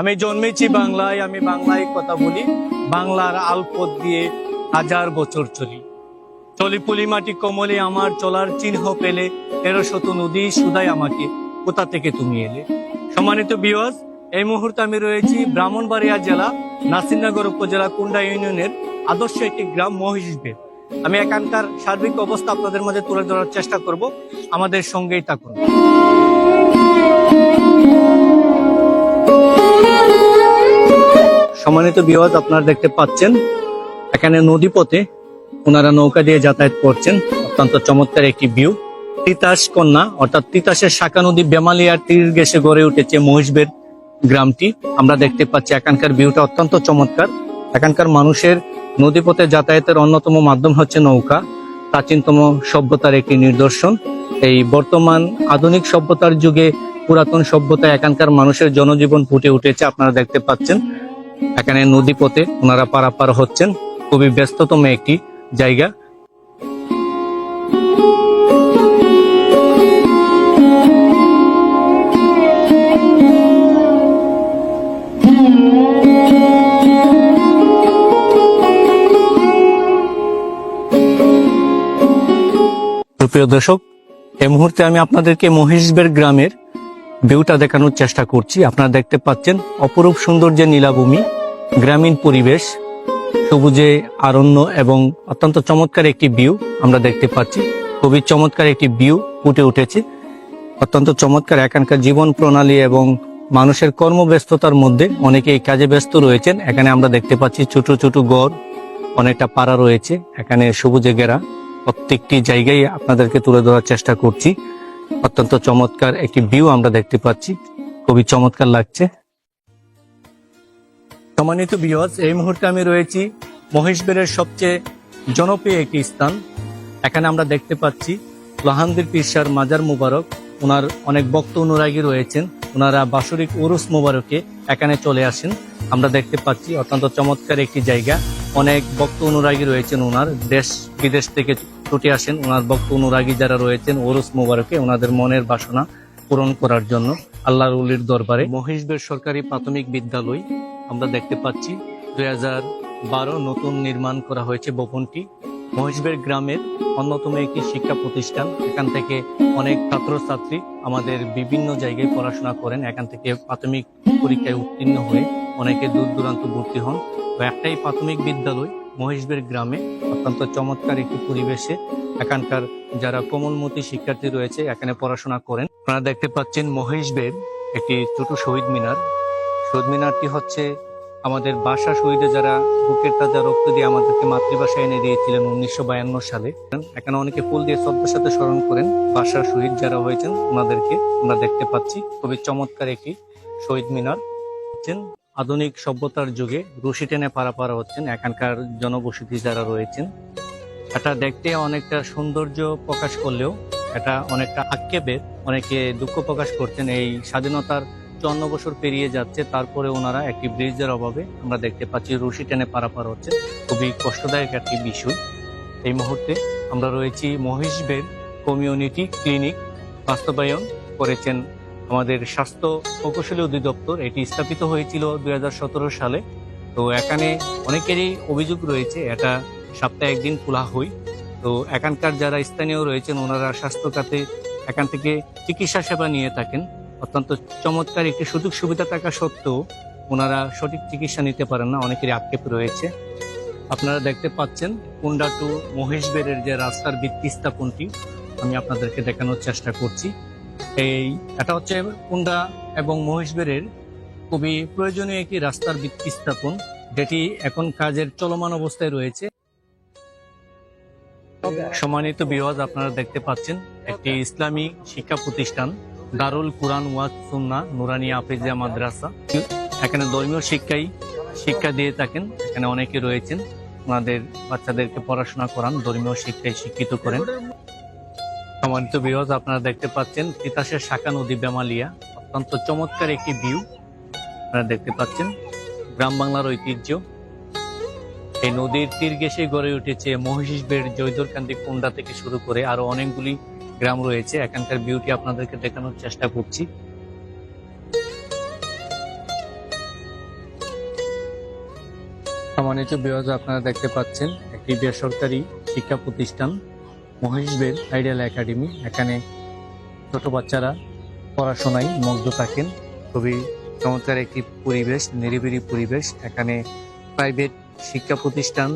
আমি জন্মেছি বাংলায়, আমি বাংলায় কথা বলি, বাংলার আলপথ দিয়ে হাজার বছর চলি। চলি পুলি মাটি কমলে আমার চলার চিহ্ন পেলে, ১৩০০ নদী সুদাই আমাকে কোথা থেকে তুমি এলে। সম্মানিত ভিউয়ার্স, এই মুহূর্তে আমি রয়েছি ব্রাহ্মণবাড়িয়া জেলা নাসিরনগর উপজেলা কুন্ডা ইউনিয়নের আদর্শ একটি গ্রাম মহিষবেড়। আমি এখানকার সার্বিক অবস্থা আপনাদের মাঝে তুলে ধরার চেষ্টা করব, আমাদের সঙ্গেই থাকুন। সম্মানিত ভিউয়ার্স, আপনারা দেখতে পাচ্ছেন এখানে নদীপথে ওনারা নৌকা দিয়ে যাতায়াত করছেন। অত্যন্ত চমৎকার একটি ভিউ। তিতাস কন্যা অর্থাৎ তিতাসের শাখা নদী বেমালিয়ার তীর ঘেঁষে গড়ে উঠেছে মহিষবেড় গ্রামটি। আমরা দেখতে পাচ্ছি এখানকার ভিউটা অত্যন্ত চমৎকার। এখানকার মানুষের নদীপথে যাতায়াতের অন্যতম মাধ্যম হচ্ছে নৌকা, প্রাচীনতম সভ্যতার একটি নিদর্শন। এই বর্তমান আধুনিক সভ্যতার যুগে পুরাতন সভ্যতায় এখানকার মানুষের জনজীবন ফুটে উঠেছে। আপনারা দেখতে পাচ্ছেন এখানে নদীপথে ওনারা পারাপার হচ্ছেন। খুবই ব্যস্ততম একটি জায়গা। প্রিয় দর্শক, এই মুহূর্তে আমি আপনাদেরকে মহিষবেড় গ্রামের ভিউটা দেখানোর চেষ্টা করছি। আপনারা দেখতে পাচ্ছেন অপরূপ সৌন্দর্যের নীলাভূমি, গ্রামীণ পরিবেশ, সবুজে আরণ্য এবং অত্যন্ত চমৎকার একটি ভিউ আমরা দেখতে পাচ্ছি। খুবই চমৎকার একটি ভিউ ফুটে উঠেছে। অত্যন্ত চমৎকার এখানকার জীবন প্রণালী এবং মানুষের কর্মব্যস্ততার মধ্যে অনেকে এই কাজে ব্যস্ত রয়েছেন। এখানে আমরা দেখতে পাচ্ছি ছোট ছোট ঘর, অনেকটা পাড়া রয়েছে এখানে সবুজে ঘেরা। প্রত্যেকটি জায়গায় আপনাদেরকে তুলে ধরার চেষ্টা করছি। অত্যন্ত চমৎকার একটি ভিউ আমরা দেখতে পাচ্ছি, খুবই চমৎকার লাগছে। সম্মানিত ভিউয়ার্স, এই মুহূর্তে আমি রয়েছি মহিষবেড়ের সবচেয়ে জনপ্রিয় একটি স্থান। এখানে আমরা দেখতে পাচ্ছি লাহানদির পীরসার মাজার মুবারক। ওনার অনেক ভক্ত অনুরাগী রয়েছেন, ওনারা বাৎসরিক উরুস মুবারকে এখানে চলে আসেন। আমরা দেখতে পাচ্ছি অত্যন্ত চমৎকার একটি জায়গা। অনেক ভক্ত অনুরাগী রয়েছেন ওনার, দেশ বিদেশ থেকে ছুটে আসেন ওনার ভক্ত অনুরাগী যারা রয়েছেন উরুস মুবারকে ওনাদের মনের বাসনা পূরণ করার জন্য আল্লাহর ওলির দরবারে। মহিষবেড় সরকারি প্রাথমিক বিদ্যালয় আমরা দেখতে পাচ্ছি 2012 নতুন নির্মাণ করা হয়েছে ভবনটি। মহিষবেড় গ্রামের অন্যতম একটি শিক্ষা প্রতিষ্ঠান। এখান থেকে অনেক ছাত্রছাত্রী আমাদের বিভিন্ন জায়গায় পড়াশোনা করেন। এখান থেকে প্রাথমিক পরীক্ষায় উত্তীর্ণ হয়ে অনেকে দূর দূরান্ত ভর্তি হন। তো একটাই প্রাথমিক বিদ্যালয় মহিষবেড় গ্রামে, অত্যন্ত চমৎকার একটি পরিবেশে এখানকার যারা কোমলমতি শিক্ষার্থী রয়েছে এখানে পড়াশোনা করেন। আপনারা দেখতে পাচ্ছেন মহিষবেড় একটি ছোট শহীদ মিনার। শহীদ মিনারটি হচ্ছে আমাদের ভাষা শহীদে যারা বুকের তাজা রক্ত দিয়ে আমাদেরকে মাতৃভাষা এনে দিয়েছিলেন 1952 সালে। এখানে অনেকে ফুল দিয়ে শ্রদ্ধার সাথে স্মরণ করেন ভাষা শহীদ যারা হয়েছেন ওনাদেরকে আমরা দেখতে পাচ্ছি। খুবই চমৎকার একটি শহীদ মিনার। আধুনিক সভ্যতার যুগে রশি টেনে পারাপার হচ্ছেন এখানকার জনবসতি যারা রয়েছেন। এটা দেখতে অনেকটা সৌন্দর্য প্রকাশ করলেও এটা অনেকটা আক্ষেপের। অনেকে দুঃখ প্রকাশ করছেন এই স্বাধীনতার 54 বছর পেরিয়ে যাচ্ছে, তারপরে ওনারা একটি ব্রিজের অভাবে আমরা দেখতে পাচ্ছি রশি টেনে পারাপার হচ্ছে। খুবই কষ্টদায়ক একটি বিষয়। এই মুহূর্তে আমরা রয়েছি মহিষবেড় কমিউনিটি ক্লিনিক বাস্তবায়ন করেছেন আমাদের স্বাস্থ্য প্রকৌশলী অধিদপ্তর। এটি স্থাপিত হয়েছিল 2017 সালে। তো এখানে অনেকেরই অভিযোগ রয়েছে এটা সপ্তাহে একদিন খোলা হয়। তো এখানকার যারা স্থানীয় রয়েছেন ওনারা স্বাস্থ্য খাতে এখান থেকে চিকিৎসা সেবা নিয়ে থাকেন। অত্যন্ত চমৎকার একটি সুযোগ সুবিধা থাকা সত্ত্বেও ওনারা সঠিক চিকিৎসা নিতে পারেন না, অনেকেরই আক্ষেপ রয়েছে। আপনারা দেখতে পাচ্ছেন কুন্ডা টু মহিষবেড়ের যে রাস্তার ভিত্তি স্থাপনটি আমি আপনাদেরকে দেখানোর চেষ্টা করছি। এটা হচ্ছে কুন্ডা এবং মহিষবেড়ের খুবই প্রয়োজনীয় একটি রাস্তার ভিত্তি স্থাপন, যেটি এখন কাজের চলমান অবস্থায় রয়েছে। সম্মানিত ভিউয়ার্স, আপনারা দেখতে পাচ্ছেন একটি ইসলামী শিক্ষা প্রতিষ্ঠান দারুল কুরআন ওয়াজ সুন্নাহ নুরানিয়া হাফেজিয়া মাদ্রাসা। এখানে ধর্মীয় শিক্ষা দিয়ে থাকেন। এখানে অনেকে রয়েছেন ওনাদের বাচ্চাদেরকে পড়াশোনা করান, ধর্মীয় শিক্ষায় শিক্ষিত করেন। সম্মানিত ভিউয়ার্স, আপনারা দেখতে পাচ্ছেন তিতাসের শাখা নদী বেমালিয়া। অত্যন্ত চমৎকার একটি ভিউ আপনারা দেখতে পাচ্ছেন, গ্রাম বাংলার ঐতিহ্য। এই নদীর তীর ঘেঁষে গড়ে উঠেছে মহিষবেড়, জয়দরকান্দি, কুন্ডা থেকে শুরু করে আরো অনেকগুলি গ্রাম রয়েছে। এখানকার বিউটি আপনাদেরকে দেখানোর চেষ্টা করছি। সম্মানিত ভিউয়ার্স, আপনারা দেখতে পাচ্ছেন একটি বেসরকারি শিক্ষা প্রতিষ্ঠান মহেশবের আইডিয়াল একাডেমি। এখানে ছোট বাচ্চারা পড়াশোনায় মুগ্ধ থাকেন। খুবই চমৎকার একটি পরিবেশ, নিরিবিলি পরিবেশ। এখানে প্রাইভেট শিক্ষা প্রতিষ্ঠান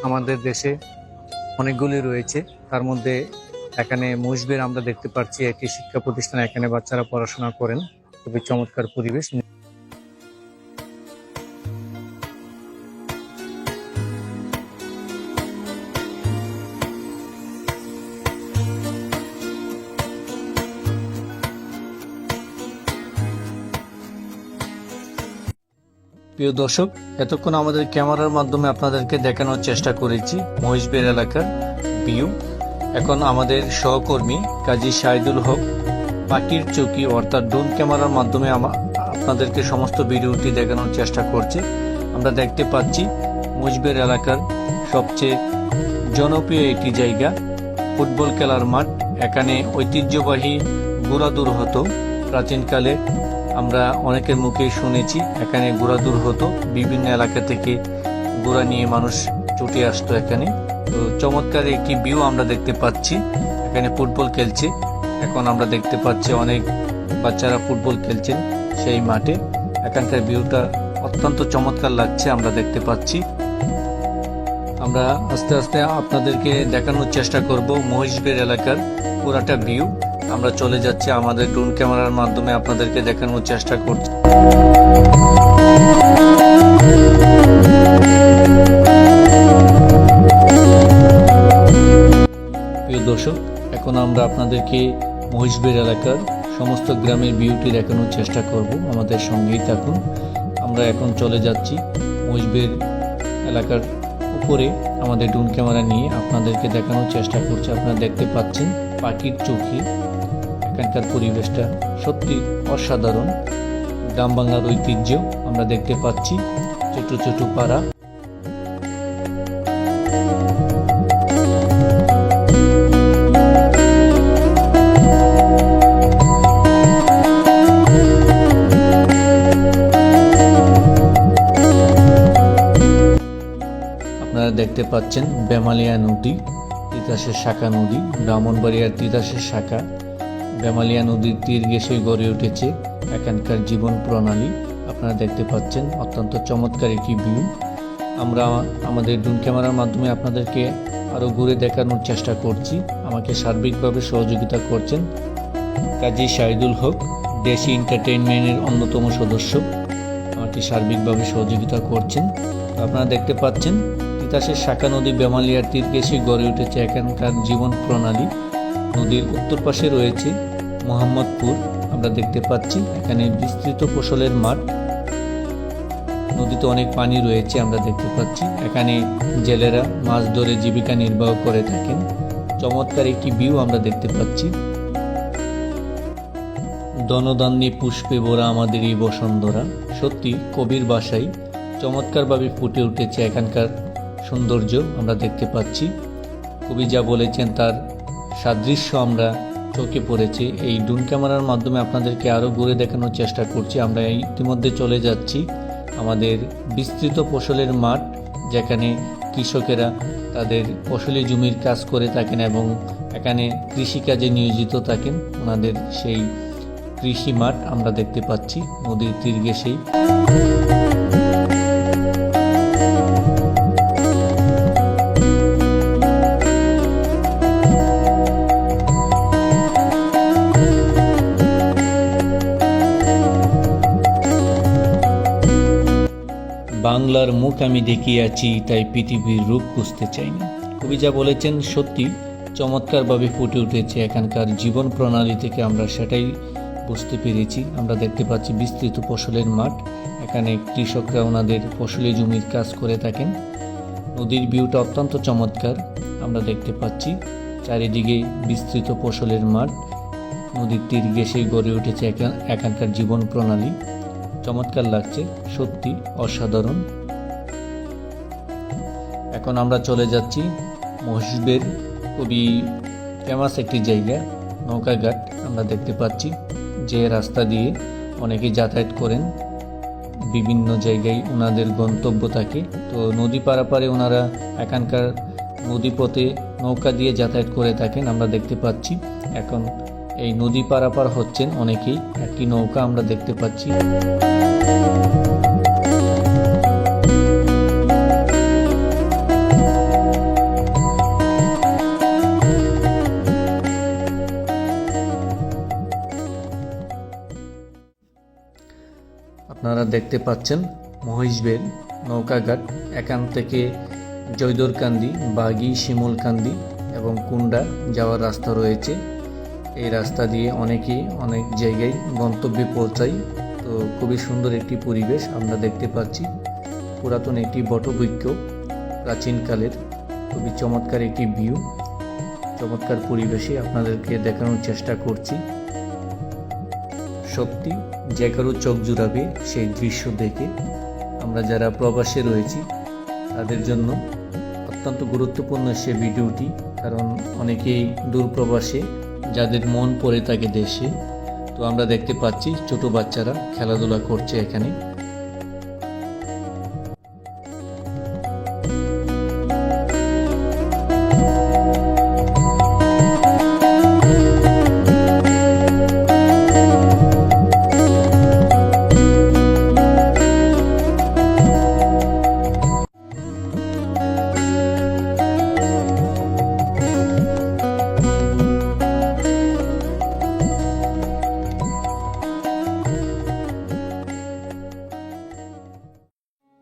আমাদের দেশে অনেকগুলি রয়েছে, তার মধ্যে এখানে মহেশবের আমরা দেখতে পাচ্ছি একটি শিক্ষা প্রতিষ্ঠান। এখানে বাচ্চারা পড়াশোনা করেন, খুবই চমৎকার পরিবেশ। প্রিয় দর্শক, এতক্ষণ আমাদের ক্যামেরার মাধ্যমে আপনাদেরকে দেখানোর চেষ্টা করেছি মহেশবের এলাকার ভিউ। এখন আমাদের সহকর্মী কাজী শাহিদুল হক পাখির চৌকি অর্থাৎ ড্রোন ক্যামেরার মাধ্যমে আপনাদেরকে সমস্ত ভিডিওটি দেখানোর চেষ্টা করছে। আমরা দেখতে পাচ্ছি মহেশবের এলাকার সবচেয়ে জনপ্রিয় একটি জায়গা, ফুটবল খেলার মাঠ। এখানে ঐতিহ্যবাহী ঘোড়াদৌড় হতো প্রাচীনকালে। আমরা অনেকের মুখে শুনেছি এখানে ঘোড়াদৌড় হতো, বিভিন্ন এলাকা থেকে ঘোড়া নিয়ে মানুষ ছুটে আসতো এখানে। তো চমৎকার একটি ভিউ আমরা দেখতে পাচ্ছি। এখানে ফুটবল খেলছে, এখন আমরা দেখতে পাচ্ছি অনেক বাচ্চারা ফুটবল খেলছেন সেই মাঠে। এখানকার ভিউটা অত্যন্ত চমৎকার লাগছে, আমরা দেখতে পাচ্ছি। আমরা আস্তে আস্তে আপনাদেরকে দেখানোর চেষ্টা করব মহেশবের এলাকার পুরাটা ভিউ। আমরা চলে যাচ্ছি, আমাদের ড্রোন ক্যামেরার মাধ্যমে আপনাদেরকে দেখানোর চেষ্টা করছি। প্রিয় দর্শক, এখন আমরা আপনাদেরকে মহেশবের এলাকার সমস্ত গ্রামের ভিউটি দেখানোর চেষ্টা করব, আমাদের সঙ্গেই থাকুন। আমরা এখন চলে যাচ্ছি মহেশবের এলাকার উপরে আমাদের ড্রোন ক্যামেরা নিয়ে আপনাদেরকে দেখানোর চেষ্টা করছি। আপনারা দেখতে পাচ্ছেন পাখির চৌকি। এখানকার পরিবেশটা সত্যি অসাধারণ, গ্রাম বাংলার ঐতিহ্য আমরা দেখতে পাচ্ছি। ছোট ছোট পাড়া, আপনারা দেখতে পাচ্ছেন বেমালিয়া নদী, তিতাসের শাখা নদী, ব্রাহ্মণবাড়িয়ার তিতাসের শাখা বেমালিয়া নদীর তীর ঘেঁষে গড়ে উঠেছে এখানকার জীবন প্রণালী। আপনারা দেখতে পাচ্ছেন অত্যন্ত চমৎকার একটি ভিউ। আমরা আমাদের ড্রোন ক্যামেরার মাধ্যমে আপনাদেরকে আরও ঘুরে দেখানোর চেষ্টা করছি। আমাকে সার্বিকভাবে সহযোগিতা করছেন কাজী শাহিদুল হক, দেশি এন্টারটেইনমেন্টের অন্যতম সদস্য, আমাকে সার্বিকভাবে সহযোগিতা করছেন। আপনারা দেখতে পাচ্ছেন তিতাসের শাখা নদী বেমালিয়ার তীর ঘেঁষে গড়ে উঠেছে এখানকার জীবন প্রণালী। নদীর উত্তর পাশে রয়েছে মোহাম্মদপুর, আমরা দেখতে পাচ্ছি এখানে বিস্তৃত ফসলের মাঠ। নদীতে অনেক পানি রয়েছে, আমরা দেখতে পাচ্ছি এখানে জেলেরা মাছ ধরে জীবিকা নির্বাহ করে থাকেন। চমৎকার একটি ভিউ আমরা দেখতে পাচ্ছি। দনদান্যে পুষ্পে ভরা আমাদের এই বসুন্ধরা, সত্যি কবির ভাষায় চমৎকারভাবে ফুটে উঠেছে এখানকার সৌন্দর্য আমরা দেখতে পাচ্ছি। কবি যা বলেছেন তার সাদৃশ্য আমরা চোখে পড়েছে। এই ড্রোন ক্যামেরার মাধ্যমে আপনাদেরকে আরও ঘুরে দেখানোর চেষ্টা করছি। আমরা ইতিমধ্যে চলে যাচ্ছি আমাদের বিস্তৃত ফসলের মাঠ, যেখানে কৃষকেরা তাদের ফসলি জমির কাজ করে থাকেন এবং এখানে কৃষিকাজে নিয়োজিত থাকেন। ওনাদের সেই কৃষি মাঠ আমরা দেখতে পাচ্ছি নদীর তীর ঘেঁষেই। বাংলার মুখ আমি দেখিয়াছি, তাই পৃথিবীর রূপ খুঁজতে চাই না। কবি যা বলেছেন সত্যি চমৎকারভাবে ফুটে উঠেছে এখানকার জীবন প্রণালী থেকে, আমরা সেটাই বুঝতে পেরেছি। আমরা দেখতে পাচ্ছি বিস্তৃত ফসলের মাঠ, এখানে কৃষকরা ওনাদের ফসলি জমির কাজ করে থাকেন। নদীর ভিউটা অত্যন্ত চমৎকার আমরা দেখতে পাচ্ছি। চারিদিকে বিস্তৃত ফসলের মাঠ, নদীর তীর ঘেঁষে গড়ে উঠেছে এখানকার জীবন প্রণালী। চমৎকার লাগছে, সত্যি অসাধারণ। এখন আমরা চলে যাচ্ছি মহেশবের খুবই ফেমাস একটি জায়গা নৌকাঘাট। আমরা দেখতে পাচ্ছি যে রাস্তা দিয়ে অনেকে যাতায়াত করেন, বিভিন্ন জায়গায় ওনাদের গন্তব্য থাকে। তো নদী পারাপারে ওনারা এখানকার নদীপথে নৌকা দিয়ে যাতায়াত করে থাকেন। আমরা দেখতে পাচ্ছি এখন এই নদী পারাপার হচ্ছেন অনেকেই, একটি নৌকা আমরা দেখতে পাচ্ছি। আপনারা দেখতে পাচ্ছেন মহিষবের নৌকাঘাট। এখান থেকে জয়দরকান্দি, বাগি, শিমুলকান্দি এবং কুন্ডা যাওয়ার রাস্তা রয়েছে। এই রাস্তা দিয়ে অনেকেই অনেক জায়গায় গন্তব্যে পৌঁছায়। তো খুবই সুন্দর একটি পরিবেশ আমরা দেখতে পাচ্ছি। পুরাতন একটি বটবৃক্ষ, প্রাচীনকালের খুবই চমৎকার একটি ভিউ, চমৎকার পরিবেশে আপনাদেরকে দেখানোর চেষ্টা করছি। সত্যি যে কারো চোখ জুড়াবে সেই দৃশ্য দেখে। আমরা যারা প্রবাসে রয়েছি তাদের জন্য অত্যন্ত গুরুত্বপূর্ণ সে ভিডিওটি, কারণ অনেকেই দূর প্রবাসে যাদের মন পড়ে থাকে দেশে। তো আমরা দেখতে পাচ্ছি ছোট বাচ্চারা খেলাধুলা করছে এখানে।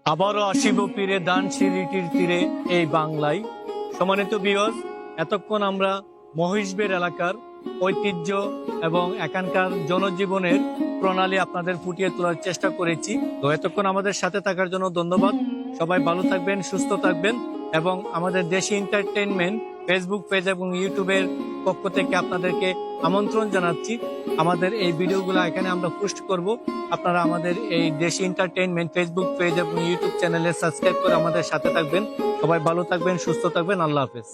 আবারও আসিব ফিরে দানশিরিটির তীরে এই বাংলায়। সম্মানিত ভিউয়ার্স, এতক্ষণ আমরা মহিষবের এলাকার ঐতিহ্য এবং এখানকার জনজীবনের প্রণালী আপনাদের ফুটিয়ে তোলার চেষ্টা করেছি। তো এতক্ষণ আমাদের সাথে থাকার জন্য ধন্যবাদ। সবাই ভালো থাকবেন, সুস্থ থাকবেন এবং আমাদের দেশি এন্টারটেইনমেন্ট ফেসবুক পেজ এবং ইউটিউবের পক্ষ থেকে আপনাদেরকে আমন্ত্রণ জানাচ্ছি। আমাদের এই ভিডিওগুলো এখানে আমরা পোস্ট করব। আপনারা আমাদের এই দেশি এন্টারটেইনমেন্ট ফেসবুক পেজ এবং ইউটিউব চ্যানেলে সাবস্ক্রাইব করে আমাদের সাথে থাকবেন। সবাই ভালো থাকবেন, সুস্থ থাকবেন। আল্লাহ হাফেজ।